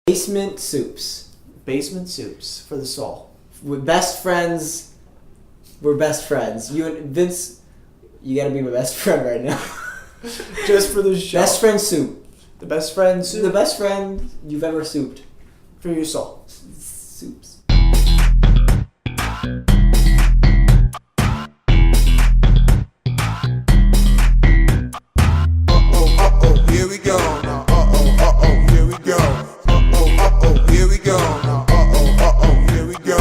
Basement soups. Basement soups for the soul. We're best friends. We're best friends. You and Vince, you gotta be my best friend right now. Just for the show. Best friend soup. The best friend soup. The best friend you've ever souped. For your soul. Soups. Here we go. Here we go. Here we go. Here we go.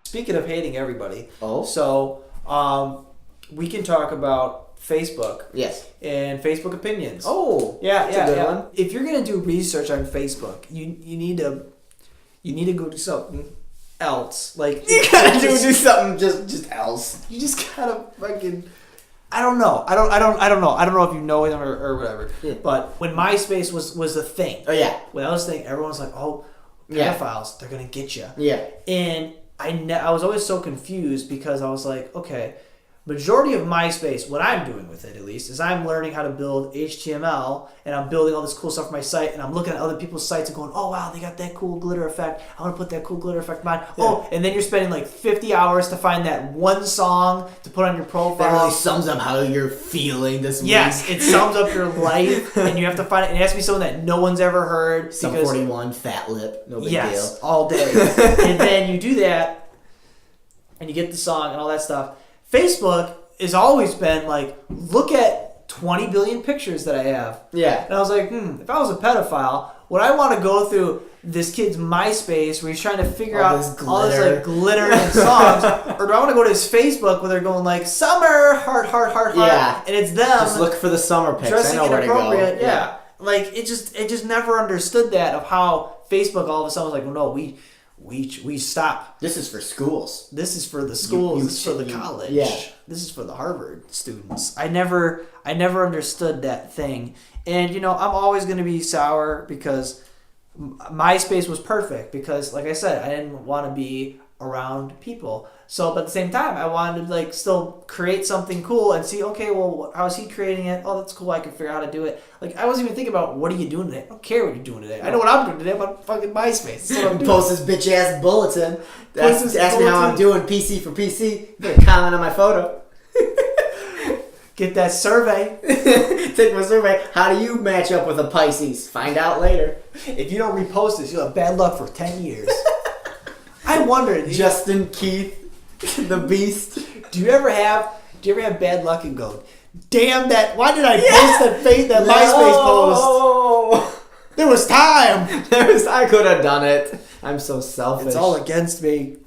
Speaking of hating everybody, so we can talk about Facebook. Yes. And Facebook opinions. Oh, yeah, that's a good one. If you're gonna do research on Facebook, you need to go do something else. Like You gotta do something just else. You just gotta fucking. I don't know. I don't know. I don't know if you know them or whatever. Yeah. But when MySpace was a thing. Oh yeah. When I was thinking, everyone's like, "Oh, pedophiles, they're gonna get you." Yeah. And I was always so confused because I was like, okay, majority of MySpace, what I'm doing with it at least, is I'm learning how to build HTML and I'm building all this cool stuff for my site and I'm looking at other people's sites and going, oh wow, they got that cool glitter effect. I want to put that cool glitter effect in mine. Yeah. Oh, and then you're spending like 50 hours to find that one song to put on your profile. That really sums up how you're feeling this week. Yes, it sums up your life and you have to find it. And it has to be someone that no one's ever heard. Sum 41, fat lip, no big deal. All day. And then you do that and you get the song and all that stuff. Facebook has always been like, look at 20 billion pictures that I have. Yeah. And I was like, if I was a pedophile, would I want to go through this kid's MySpace where he's trying to figure out all this like glitter and songs, or do I want to go to his Facebook where they're going like summer heart, yeah, and it's them just look for the summer pics. dressing I know where to go. Yeah. Like it just never understood that of how Facebook all of a sudden was like, well, no, we stop. This is for schools. This is for the schools. This is for the college. Yeah. This is for the Harvard students. I never understood that thing. And, I'm always going to be sour because MySpace was perfect because, like I said, I didn't want to be around people. So, but at the same time, I wanted to, like, still create something cool and see, okay, well, how's he creating it? Oh, that's cool. I can figure out how to do it. Like, I wasn't even thinking about, what are you doing today? I don't care what you're doing today. I know what I'm doing today. I'm on fucking MySpace. That's what I'm doing. Post this bitch-ass bulletin. Ask me how I'm doing PC for PC. You better comment on my photo. Get that survey. Take my survey. How do you match up with a Pisces? Find out later. If you don't repost this, you'll have bad luck for 10 years. I wondered. Justin Keith, the beast. Do you ever have bad luck and go, damn that, why did I post that MySpace post? There was time. I could have done it. I'm so selfish. It's all against me.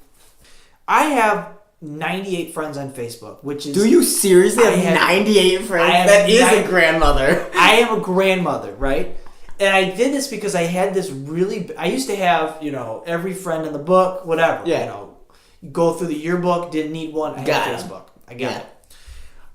I have 98 friends on Facebook, which is... Do you seriously have 98 friends? That is a grandmother. I am a grandmother, right? And I did this because I had this I used to have, every friend in the book, whatever. Yeah. You go through the yearbook, didn't need one. I had Facebook. I got it.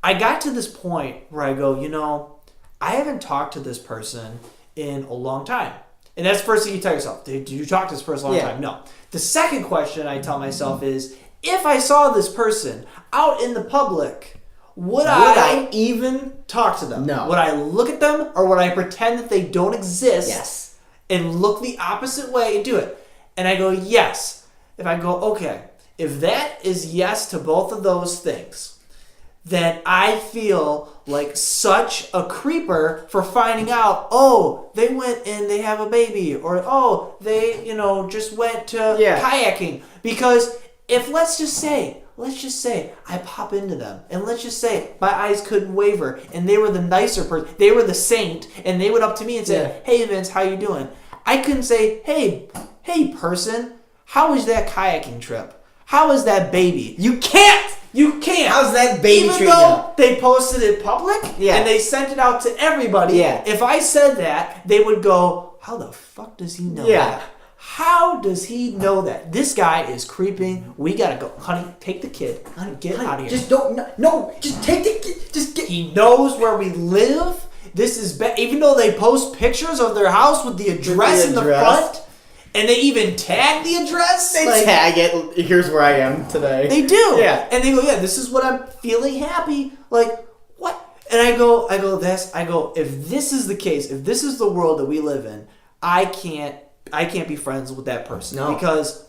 I got to this point where I go, I haven't talked to this person in a long time. And that's the first thing you tell yourself. Did you talk to this person a long time? No. The second question I tell myself is, if I saw this person out in the public, would I even talk to them? No. Would I look at them or would I pretend that they don't exist? Yes. And look the opposite way and do it? And I go, yes. If I go, okay, if that is yes to both of those things, then I feel like such a creeper for finding out, oh, they went and they have a baby, or oh, they, just went to kayaking. Because if let's just say I pop into them, and let's just say my eyes couldn't waver, and they were the nicer person, they were the saint, and they went up to me and said, hey Vince, how you doing? I couldn't say, hey person, how was that kayaking trip? How was that baby? You can't! How's that baby Even treating though they posted it public, Yeah. and they sent it out to everybody, Yeah. if I said that, they would go, how the fuck does he know that? How does he know that? This guy is creeping. We gotta go. Honey, take the kid. Honey, get out of here. Just don't, just take the kid. Just get. He knows where we live. This is even though they post pictures of their house with the address in the front, And they even tag the address. They tag it. Here's where I am today. They do. Yeah. And they go, yeah, this is what I'm feeling happy. Like, what? And I go, if this is the case, if this is the world that we live in, I can't be friends with that person. No. Because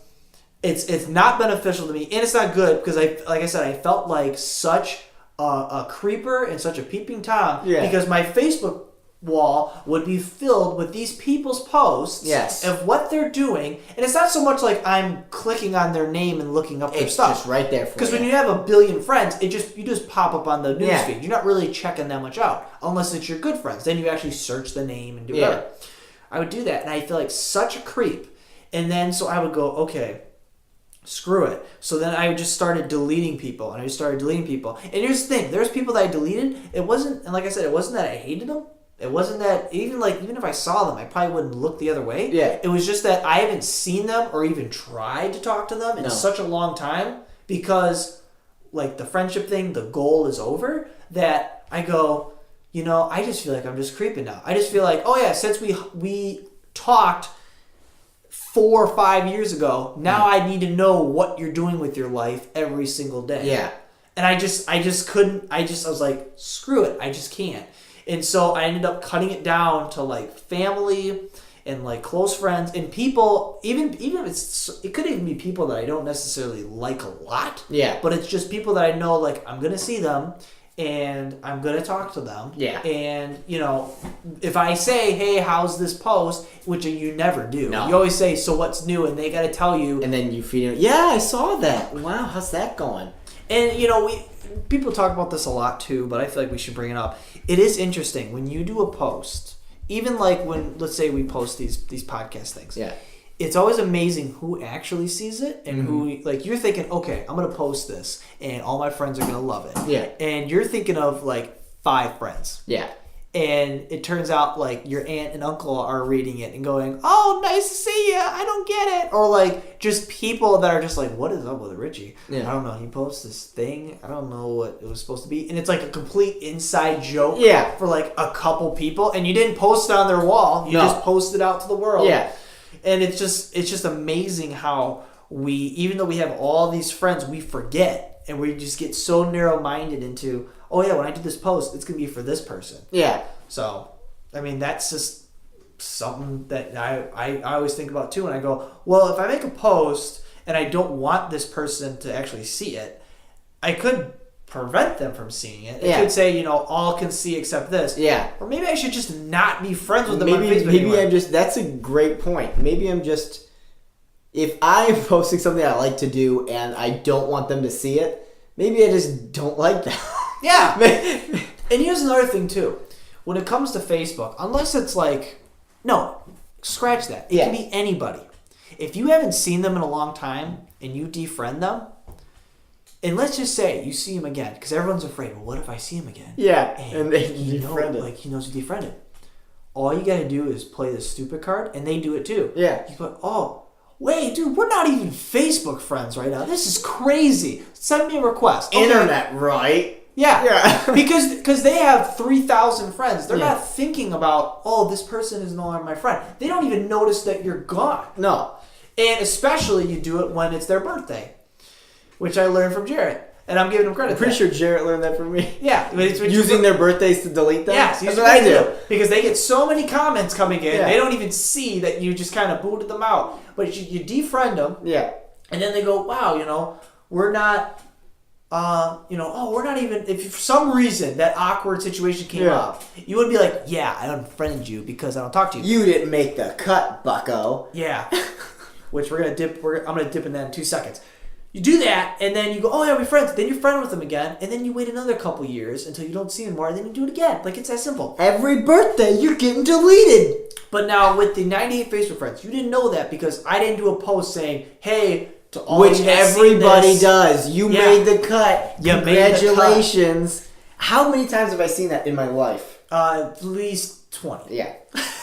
it's not beneficial to me, and it's not good because like I said, I felt like such a creeper and such a peeping Tom because my Facebook wall would be filled with these people's posts of what they're doing, and it's not so much like I'm clicking on their name and looking up their stuff. It's just right there for you. Because when you have a billion friends, you just pop up on the newsfeed. You're not really checking that much out unless it's your good friends. Then you actually search the name and do whatever. I would do that, and I feel like such a creep. And then so I would go, okay, screw it. So then I just started deleting people, and And here's the thing: there's people that I deleted. It wasn't, and like I said, it wasn't that I hated them. It wasn't that even if I saw them, I probably wouldn't look the other way. Yeah. It was just that I haven't seen them or even tried to talk to them in such a long time because, like the friendship thing, the goal is over. That I go, I just feel like I'm just creeping now. I just feel like, oh yeah, since we talked 4 or 5 years ago, now I need to know what you're doing with your life every single day. Yeah. And I just couldn't. I was like, screw it. I just can't. And so I ended up cutting it down to like family and like close friends and people. Even if it could even be people that I don't necessarily like a lot. Yeah. But it's just people that I know, like I'm gonna see them and I'm gonna talk to them. Yeah. And if I say, hey, how's this post, which you never do. No. You always say, so what's new, and they gotta tell you. And then you feed it. Yeah, I saw that. Wow, how's that going? And people talk about this a lot too, but I feel like we should bring it up. It is interesting when you do a post, even like when, let's say we post these podcast things. Yeah. It's always amazing who actually sees it and who, like, you're thinking, okay, I'm going to post this and all my friends are going to love it. Yeah. And you're thinking of like 5 friends. Yeah. And it turns out like your aunt and uncle are reading it and going, oh, nice to see you. I don't get it. Or like just people that are just like, what is up with Richie? Yeah. I don't know. He posts this thing. I don't know what it was supposed to be. And it's like a complete inside joke for like a couple people. And you didn't post it on their wall. You just posted out to the world. Yeah. And it's just amazing how we, even though we have all these friends, we forget. And we just get so narrow-minded into, oh yeah, when I do this post, it's going to be for this person. Yeah. So, I mean, that's just something that I always think about too. And I go, well, if I make a post and I don't want this person to actually see it, I could prevent them from seeing it. It could say, all can see except this. Yeah. Or maybe I should just not be friends with them on Facebook anymore. Maybe that's a great point. Maybe I'm just... If I'm posting something I like to do and I don't want them to see it, maybe I just don't like that. Yeah. And here's another thing, too. When it comes to Facebook, unless it's like... No, scratch that. It can be anybody. If you haven't seen them in a long time and you defriend them, and let's just say you see him again, because everyone's afraid, well, what if I see him again? Yeah, and they defriended. Like, he knows you defriended. All you got to do is play the stupid card, and they do it, too. Yeah. You go, oh... Wait, dude, we're not even Facebook friends right now. This is crazy. Send me a request. Okay. Internet, right? Yeah. Because they have 3,000 friends. They're not thinking about, oh, this person is no longer my friend. They don't even notice that you're gone. No. And especially you do it when it's their birthday, which I learned from Jarrett. And I'm giving him credit. I'm pretty sure Jarrett learned that from me. Yeah. Using their birthdays to delete them? Yes, that's what I do. Because they get so many comments coming in, Yeah. they don't even see that you just kind of booted them out. But you defriend them. Yeah. And then they go, wow, we're not, we're not even, if for some reason that awkward situation came up, you would be like, yeah, I unfriended you because I don't talk to you. You didn't make the cut, bucko. Yeah. Which I'm going to dip in that in 2 seconds. You do that, and then you go, oh, yeah, we're friends. Then you're friends with them again, and then you wait another couple years until you don't see them anymore, and then you do it again. Like, it's that simple. Every birthday, you're getting deleted. But now, with the 98 Facebook friends, you didn't know that because I didn't do a post saying, hey, to all which you that everybody seen this, does. You made the cut. You made the Congratulations. How many times have I seen that in my life? At least 20. Yeah.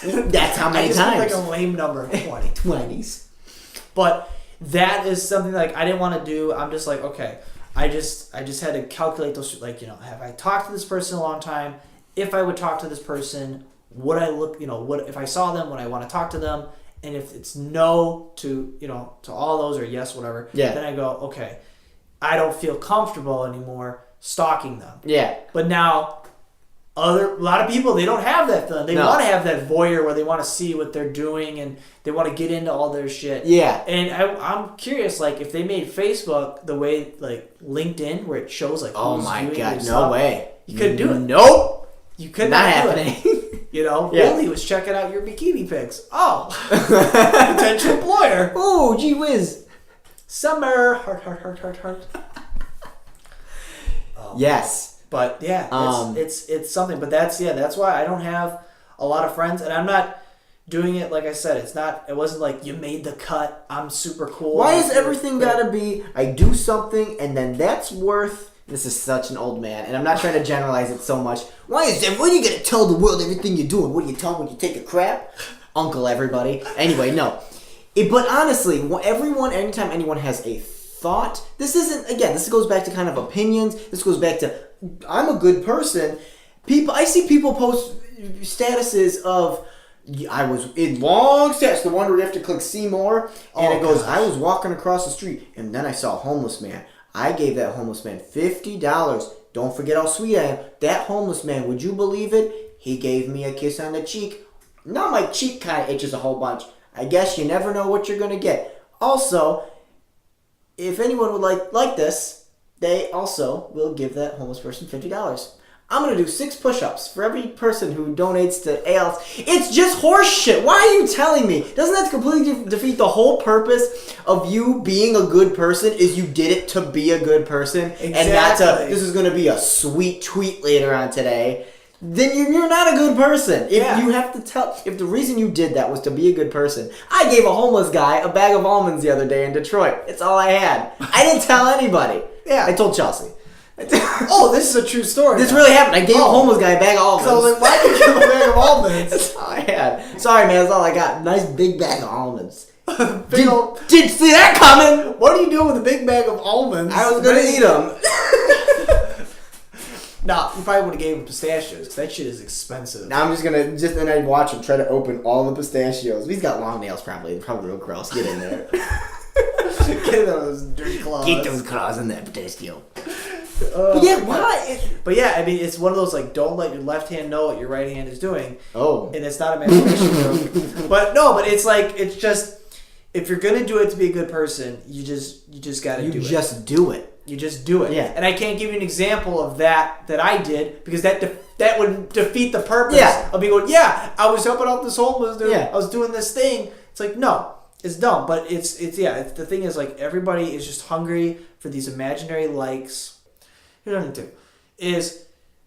That's how many I just times. like a lame number, 20. 20s. But that is something like I didn't want to do. I'm just like, okay, I just had to calculate those, like, have I talked to this person a long time? If I would talk to this person, would I look, what if I saw them, would I want to talk to them? and if it's no to to all those or yes whatever, Yeah. then I go, okay, I don't feel comfortable anymore stalking them. Yeah. But now a lot of people, they don't have that feeling. They want to have that voyeur where they want to see what they're doing and they want to get into all their shit. Yeah. And I'm curious, like, if they made Facebook the way, like, LinkedIn, where it shows, like, Oh who's my doing god, your no stuff, way. You couldn't do it. Nope. You could Not not do happening. it. Yeah. Willie was checking out your bikini pics. Oh. Potential employer. Oh, gee whiz. Summer. Heart. Yes. But yeah, it's something. But that's why I don't have a lot of friends, and I'm not doing it like I said. It wasn't like you made the cut. I'm super cool. Why is everything gotta be I do something and then that's worth? This is such an old man, and I'm not trying to generalize it so much. Why is that? When are you gonna tell the world everything you're doing? What do you tell when you take a crap? Uncle everybody. Anyway, no. But honestly, anytime anyone has a thought, this goes back to kind of opinions. This goes back to I'm a good person. I see people post statuses of I was in long stats, the one where you have to click see more, and it goes, gosh. I was walking across the street and then I saw a homeless man. I gave that homeless man $50. Don't forget how sweet I am. That homeless man, would you believe it? He gave me a kiss on the cheek. Now my cheek kind of itches a whole bunch. I guess you never know what you're going to get. Also, if anyone would like this, they also will give that homeless person $50. I'm going to do 6 push-ups for every person who donates to ALS. It's just horse shit. Why are you telling me? Doesn't that completely defeat the whole purpose of you being a good person is you did it to be a good person? Exactly. And not to, this is going to be a sweet tweet later on today. Then you're not a good person. If you have to tell, if the reason you did that was to be a good person. I gave a homeless guy a bag of almonds the other day in Detroit. It's all I had. I didn't tell anybody. Yeah. I told Chelsea. Oh, this is a true story. This really happened. I gave a homeless guy a bag of almonds. So like, why did you give a bag of almonds? That's all I had. Sorry, man. That's all I got. Nice big bag of almonds. Didn't see that coming. What are you doing with a big bag of almonds? I was going to eat them. No, you probably would have gave him pistachios because that shit is expensive. Now I'm just going to, and I'd watch him try to open all the pistachios. He's got long nails probably. They're probably real gross. Get in there. Get those dirty claws. Get those claws in that pistachio. But yeah, why? But yeah, I mean, it's one of those like, don't let your left hand know what your right hand is doing. Oh. And it's not a masturbation joke. But no, but it's like, it's just, if you're going to do it to be a good person, you just got to do it. You just do it. You just do it. Yeah. And I can't give you an example of that I did because that would defeat the purpose of me going, I was helping out this homeless dude. Yeah. I was doing this thing. It's like, no, it's dumb. But it's the thing is like everybody is just hungry for these imaginary likes. Here's what I'm going to do is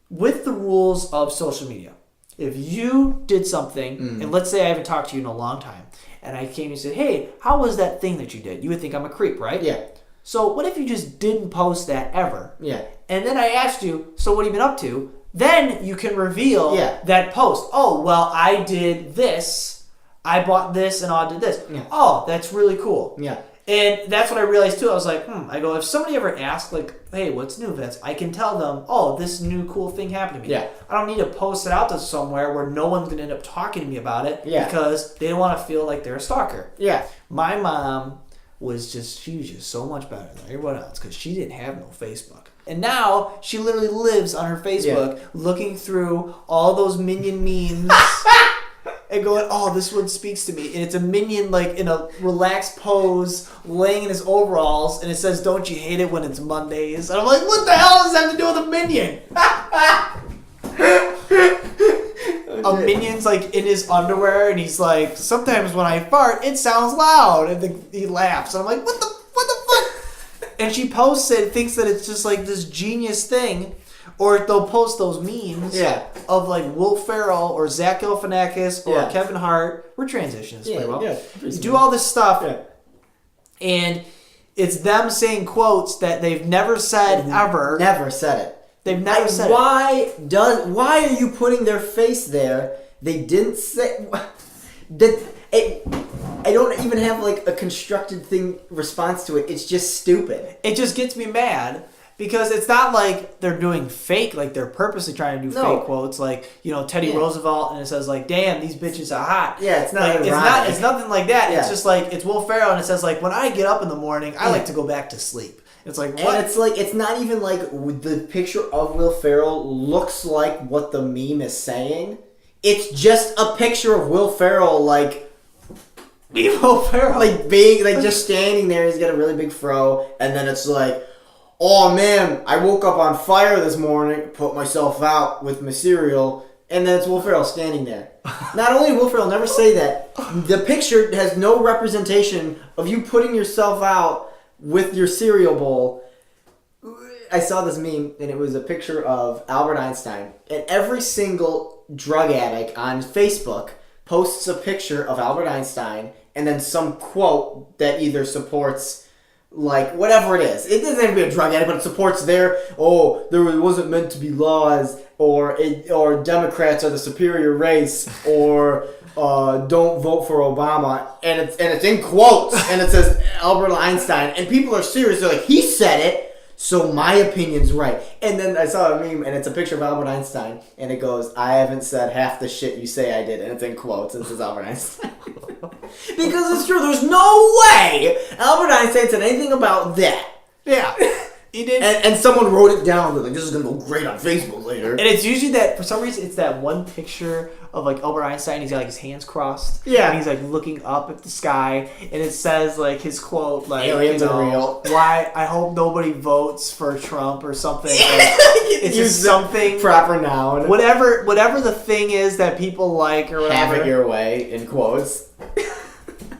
with the rules of social media, if you did something, and let's say I haven't talked to you in a long time, and I came and said, hey, how was that thing that you did? You would think I'm a creep, right? Yeah. So what if you just didn't post that ever? Yeah. And then I asked you, so what have you been up to? Then you can reveal that post. Oh, well, I did this. I bought this and I did this. Yeah. Oh, that's really cool. Yeah. And that's what I realized too. I was like, I go, if somebody ever asks, like, hey, what's new, Vince? I can tell them, oh, this new cool thing happened to me. Yeah. I don't need to post it out to somewhere where no one's going to end up talking to me about it because they don't want to feel like they're a stalker. Yeah. My mom she was just so much better than everyone else because she didn't have no Facebook. And now she literally lives on her Facebook looking through all those Minion memes and going, oh, this one speaks to me. And it's a Minion like in a relaxed pose laying in his overalls and it says, don't you hate it when it's Mondays? And I'm like, what the hell does that have to do with a Minion? A Minion's like in his underwear and he's like, sometimes when I fart, it sounds loud. And then he laughs. And I'm like, what the fuck? And she posts it, thinks that it's just like this genius thing. Or they'll post those memes of like Will Ferrell or Zach Galifianakis or Kevin Hart. We're transitioning this pretty well. Yeah, you do all this stuff and it's them saying quotes that they've never said ever. Never said it. They've never said why are you putting their face there? They didn't say that. I don't even have like a constructed response to it. It's just stupid. It just gets me mad. Because it's not like they're doing fake, like they're purposely trying to do No. fake quotes, like, you know, Teddy Roosevelt, and it says like, "Damn, these bitches are hot." Yeah, it's not like, ironic. it's nothing like that. Yeah. It's just like it's Will Ferrell, and it says like, "When I get up in the morning, I like to go back to sleep." It's like what? And it's like it's not even like the picture of Will Ferrell looks like what the meme is saying. It's just a picture of Will Ferrell like Will Ferrell, like being like just standing there. He's got a really big fro, and then it's like, oh man, I woke up on fire this morning, put myself out with my cereal, and then it's Will Ferrell standing there. Not only Will Ferrell never say that, the picture has no representation of you putting yourself out with your cereal bowl. I saw this meme, and it was a picture of Albert Einstein, and every single drug addict on Facebook posts a picture of Albert Einstein and then some quote that either supports like whatever it is. It doesn't have to be a drug addict, but it supports there wasn't meant to be laws, or Democrats are the superior race, or don't vote for Obama, and it's in quotes, and it says Albert Einstein, and people are serious. They're like, he said it, so my opinion's right. And then I saw a meme, and it's a picture of Albert Einstein, and it goes, "I haven't said half the shit you say I did," and it's in quotes, and it says Albert Einstein. Because it's true. There's no way Albert Einstein said anything about that. yeah, he did. And someone wrote it down. They're like, this is going to go great on Facebook later. And it's usually that, for some reason, it's that one picture of like Albert Einstein. He's got like his hands crossed. Yeah. And he's like looking up at the sky, and it says like his quote, like, Aliens are real. Why I hope nobody votes for Trump or something. Like, it's Use just the something. proper noun. Whatever the thing is that people like or whatever. Have it your way, in quotes.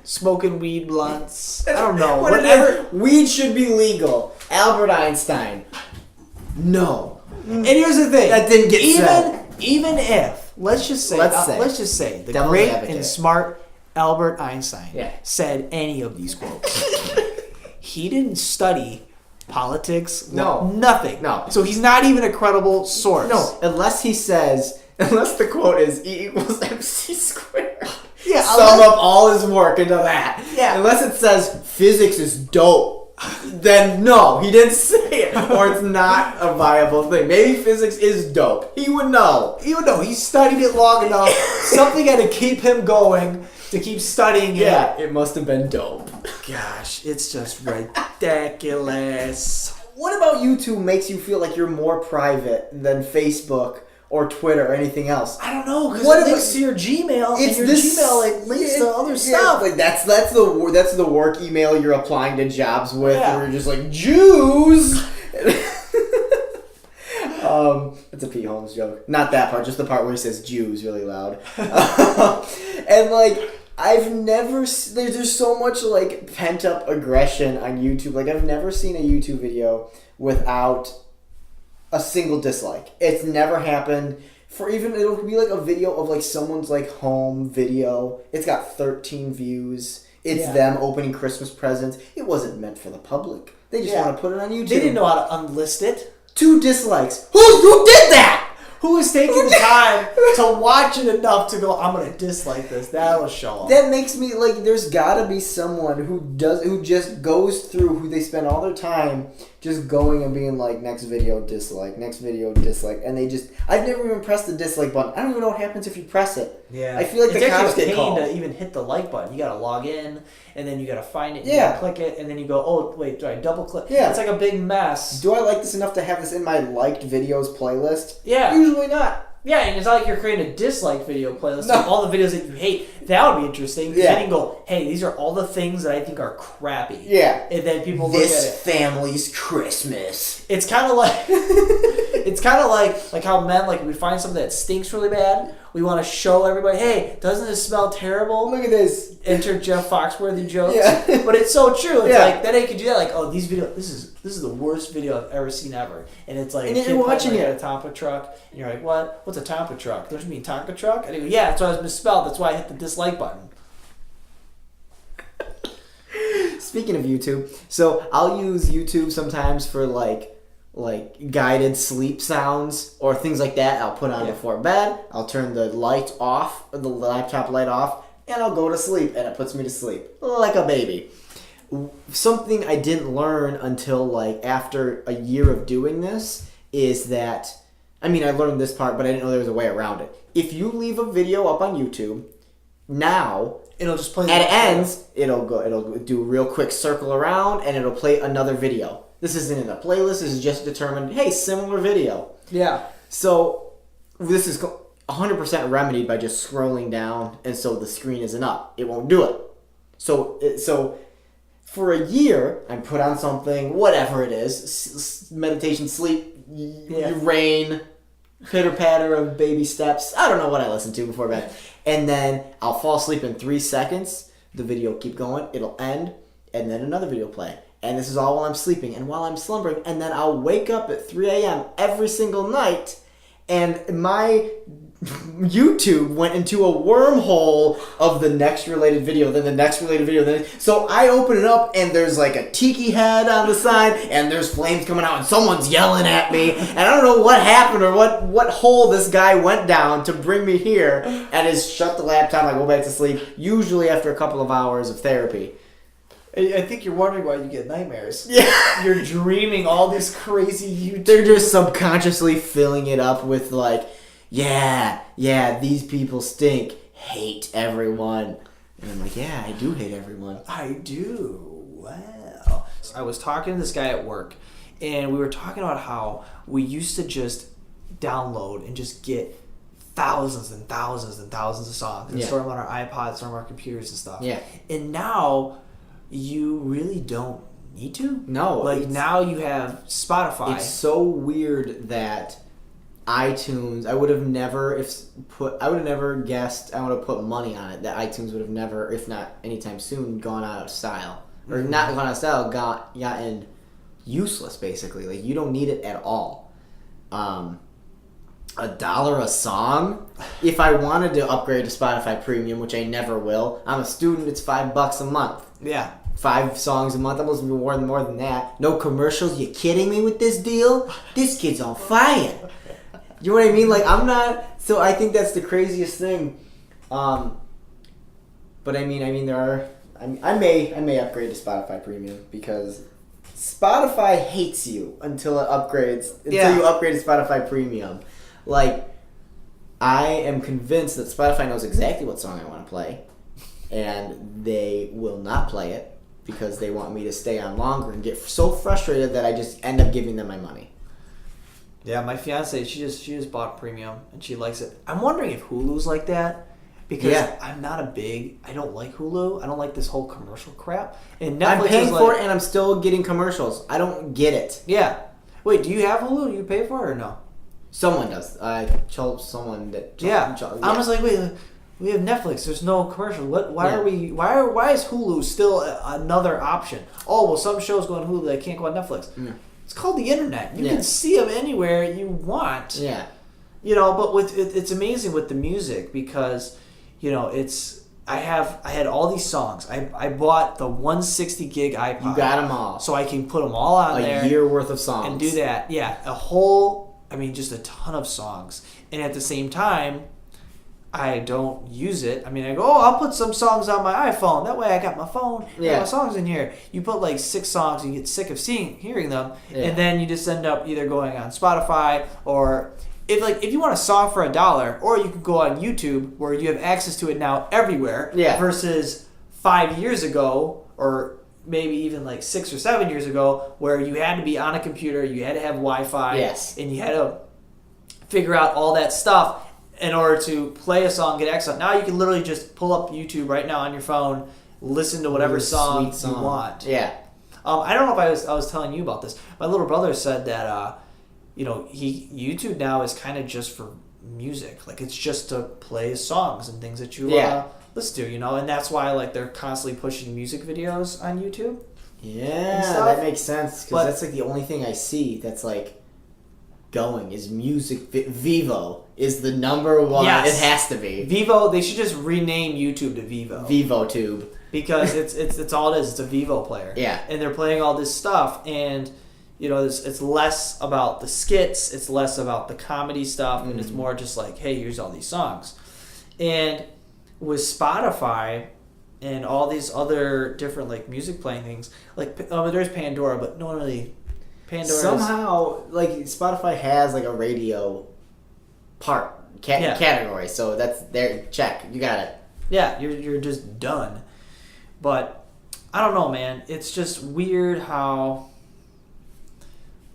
Smoking weed blunts. I don't know. Whatever. Weed should be legal. Albert Einstein. No. And here's the thing. That didn't get said. Even if let's just say the Devil's great advocate. and smart Albert Einstein Yeah. said any of these quotes, he didn't study politics. No. Nothing. No. So he's not even a credible source. No, unless the quote is E equals MC squared. Yeah. Sum up all his work into that. Yeah. Unless it says physics is dope, then no, he didn't say it, or it's not a viable thing. Maybe physics is dope. He would know. You know, he studied it long enough. Something had to keep him going to keep studying it. Yeah, it must have been dope. Gosh, it's just ridiculous. What about YouTube makes you feel like you're more private than Facebook or Twitter or anything else? I don't know, because What it if links to your Gmail, and your Gmail like links to other stuff. Like that's the work email you're applying to jobs with, Yeah. where you're just like Jews. It's a Pete Holmes joke. Not that part, just the part where he says Jews really loud. And like I've never there's so much like pent up aggression on YouTube. Like I've never seen a YouTube video without a single dislike. It's never happened. It'll be like a video of like someone's like home video. It's got 13 views. It's them opening Christmas presents. It wasn't meant for the public. They just want to put it on YouTube. They didn't know how to unlist it. 2 dislikes. Who did that? Who is taking time to watch it enough to go, I'm going to dislike this. That'll show them. That makes me like there's gotta be someone who just goes through, who they spend all their time just going and being like, next video dislike, and I've never even pressed the dislike button. I don't even know what happens if you press it. Yeah. I feel like it's the cops actually a get pain called. to even hit the like button. You got to log in, and then you got to find it, and you Yeah. gotta click it, and then you go, oh, wait, do I double click? Yeah. It's like a big mess. Do I like this enough to have this in my liked videos playlist? Yeah. Usually not. Yeah, and it's not like you're creating a dislike video playlist No. of all the videos that you hate. That would be interesting. Because Yeah. then you can go, hey, these are all the things that I think are crappy. Yeah. And then people look at it. family's Christmas. It's kind of like like how men, like, we find something that stinks really bad. We want to show everybody, hey, doesn't this smell terrible? Look at this. Enter Jeff Foxworthy jokes. Yeah. But it's so true. It's Yeah. like, then they could do that, like, oh, these videos, this is the worst video I've ever seen ever. And it's like, And a you're kid watching playing, it. like, a Tonka truck, and you're like, what? What's a Tonka truck? Don't you mean Tonka truck? And I go, yeah, that's why I was misspelled. That's why I hit the dislike button. Speaking of YouTube, so I'll use YouTube sometimes for like guided sleep sounds or things like that. I'll put on before bed. I'll turn the light off, the laptop light off, and I'll go to sleep, and it puts me to sleep like a baby. something I didn't learn until like after a year of doing this is that, I mean, I learned this part, but I didn't know there was a way around it. If you leave a video up on YouTube, now It'll just play. at it ends, it'll do a real quick circle around and it'll play another video. This isn't in a playlist. This is just determined, hey, similar video. Yeah. So this is 100% remedied by just scrolling down, and so the screen isn't up. It won't do it. So for a year, I put on something, whatever it is, meditation, sleep, rain, pitter patter of baby steps. I don't know what I listen to before bed, and then I'll fall asleep in 3 seconds. The video will keep going. It'll end, and then another video will play. And this is all while I'm sleeping and while I'm slumbering, and then I'll wake up at 3 a.m. every single night, and my YouTube went into a wormhole of the next related video, then the next related video. So I open it up, and there's like a tiki head on the side, and there's flames coming out, and someone's yelling at me, and I don't know what happened or what hole this guy went down to bring me here, and is shut the laptop. I go back to sleep, usually after a couple of hours of therapy. I think you're wondering why you get nightmares. Yeah. You're dreaming all these crazy YouTube. They're just subconsciously filling it up with like, yeah, these people stink. Hate everyone. And I'm like, yeah, I do hate everyone. I do. Wow. I was talking to this guy at work, and we were talking about how we used to just download and just get thousands and thousands and thousands of songs and store them on our iPods, store them on our computers and stuff. Yeah. And now you really don't need to. No. Like now you have Spotify. It's so weird that iTunes, I would have never guessed, I would have put money on it, that iTunes would have never, if not anytime soon, gone out of style. Or not gone out of style, gotten useless, basically. Like, you don't need it at all. $1 a song? If I wanted to upgrade to Spotify Premium, which I never will, I'm a student, it's $5 a month. Yeah. 5 songs a month. I'm supposed to be more than that. No commercials. You kidding me with this deal? This kid's on fire. You know what I mean? Like, I'm not. So I think that's the craziest thing. But I mean, there are. I may upgrade to Spotify Premium because Spotify hates you until it upgrades. Until you upgrade to Spotify Premium. Like, I am convinced that Spotify knows exactly what song I want to play, and they will not play it because they want me to stay on longer and get so frustrated that I just end up giving them my money. Yeah, my fiance, she just bought premium and she likes it. I'm wondering if Hulu's like that because I don't like Hulu. I don't like this whole commercial crap. And Netflix I'm paying is for it and I'm still getting commercials. I don't get it. Yeah. Wait, do you have Hulu? Do you pay for it or no? Someone does. I told someone that. I was like, wait, we have Netflix. There's no commercial. Why is Hulu still another option? Oh, well, some shows go on Hulu that can't go on Netflix. Yeah. It's called the internet. You can see them anywhere you want. Yeah. But it's amazing with the music because, I had all these songs. I bought the 160 gig iPod. You got them all. So I can put them all on there. A year worth of songs. And do that. Yeah. Just a ton of songs. And at the same time, I don't use it. I go, I'll put some songs on my iPhone. That way I got my phone. Yeah. My songs in here. You put like 6 songs and you get sick of hearing them. Yeah. And then you just end up either going on Spotify or if you want a song for $1, or you could go on YouTube where you have access to it now everywhere. Yeah. Versus 5 years ago or maybe even like 6 or 7 years ago where you had to be on a computer, you had to have Wi-Fi. Yes. And you had to figure out all that stuff in order to play a song, get access. Now you can literally just pull up YouTube right now on your phone, listen to whatever song you want. Yeah. I don't know if I was telling you about this. My little brother said that YouTube now is kind of just for music. Like it's just to play songs and things that you listen to, and that's why they're constantly pushing music videos on YouTube. Yeah, that makes sense because that's like the only thing I see that's like going is music. Vivo is the number one. Yes. It has to be Vivo. They should just rename YouTube to Vivo. VivoTube because it's all it is. It's a Vivo player. Yeah, and they're playing all this stuff, and it's less about the skits. It's less about the comedy stuff, and it's more just like, hey, here's all these songs. And with Spotify, and all these other different like music playing things. Like there's Pandora, but no one really. Pandora somehow like Spotify has like a radio part category, so that's there. Check, you got it. Yeah, you're just done. But I don't know, man. It's just weird how.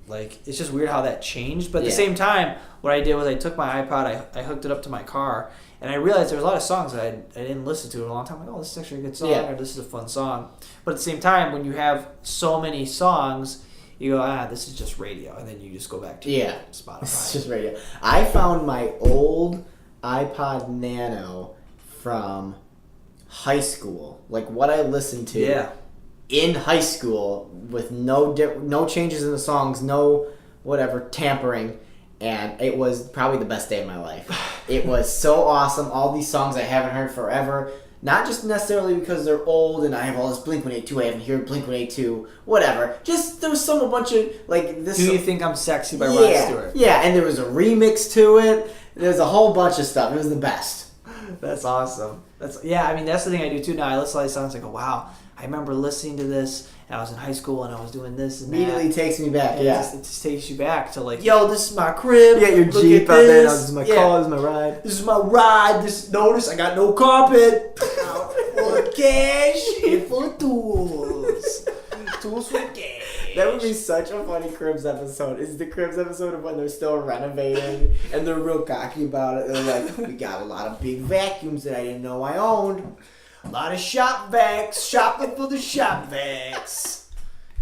Like, it's just weird how that changed. But at the same time, what I did was I took my iPod, I hooked it up to my car, and I realized there was a lot of songs that I didn't listen to in a long time. Like, oh, this is actually a good song, or this is a fun song. But at the same time, when you have so many songs, you go, this is just radio. And then you just go back to Spotify. It's just radio. I found my old iPod Nano from high school. Like, what I listened to. Yeah. In high school with no changes in the songs, no whatever tampering, and it was probably the best day of my life. It was so awesome. All these songs I haven't heard forever, not just necessarily because they're old and I have all this Blink-182, I haven't heard Blink-182, whatever. Just there was a bunch of like this. Do You Think I'm Sexy by Rod Stewart? Yeah, and there was a remix to it. There's a whole bunch of stuff. It was the best. That's awesome. That's the thing I do too now. I listen to these songs, I go, wow. I remember listening to this, and I was in high school, and I was doing this and Immediately that. takes me back, It just takes you back to like, yo, this is my crib. You got your Look Jeep at out there. this. This is my car. This is my ride. This is my ride. Notice I got no carpet. Full of cash and full of tools. Tools for cash. That would be such a funny Cribs episode. Is the Cribs episode of when they're still renovating and they're real cocky about it. They're like, we got a lot of big vacuums that I didn't know I owned. A lot of shop vacs. Shopping for the shop vacs.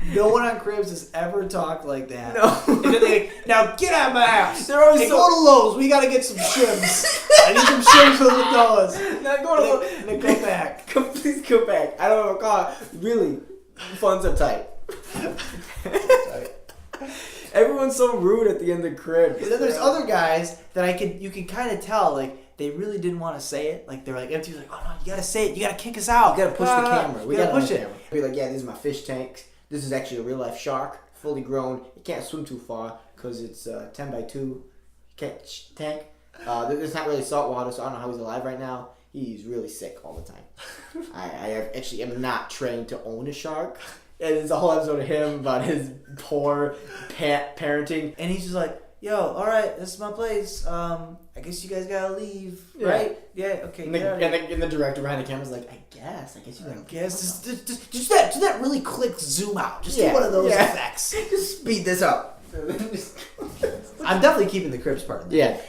No one on Cribs has ever talked like that. No. And then they now get out of my house. They're always Hey, so- go to Lowe's. We got to get some shims. I need some shims for the doors. Now go to And then go back. Please go back. I don't know what to call it. Really, funds are tight. Everyone's so rude at the end of Cribs. But then there's other guys that you can kind of tell, like, they really didn't want to say it. Like, they're like, MTV's like, oh no, you gotta say it. You gotta kick us out. You gotta push the camera. We gotta push it. Camera. Be like, yeah, this is my fish tank. This is actually a real life shark, fully grown. It can't swim too far because it's 10 by 2 tank. It's not really salt water, so I don't know how he's alive right now. He's really sick all the time. I actually am not trained to own a shark. And it's a whole episode of him about his poor parenting. And he's just like, yo, all right, this is my place. I guess you guys gotta leave, right? Yeah, okay. And the director behind the camera is like, I guess you gotta guess. Just that really quick zoom out. Just do one of those effects. Just speed this up. I'm definitely keeping the Cribs part. Yeah,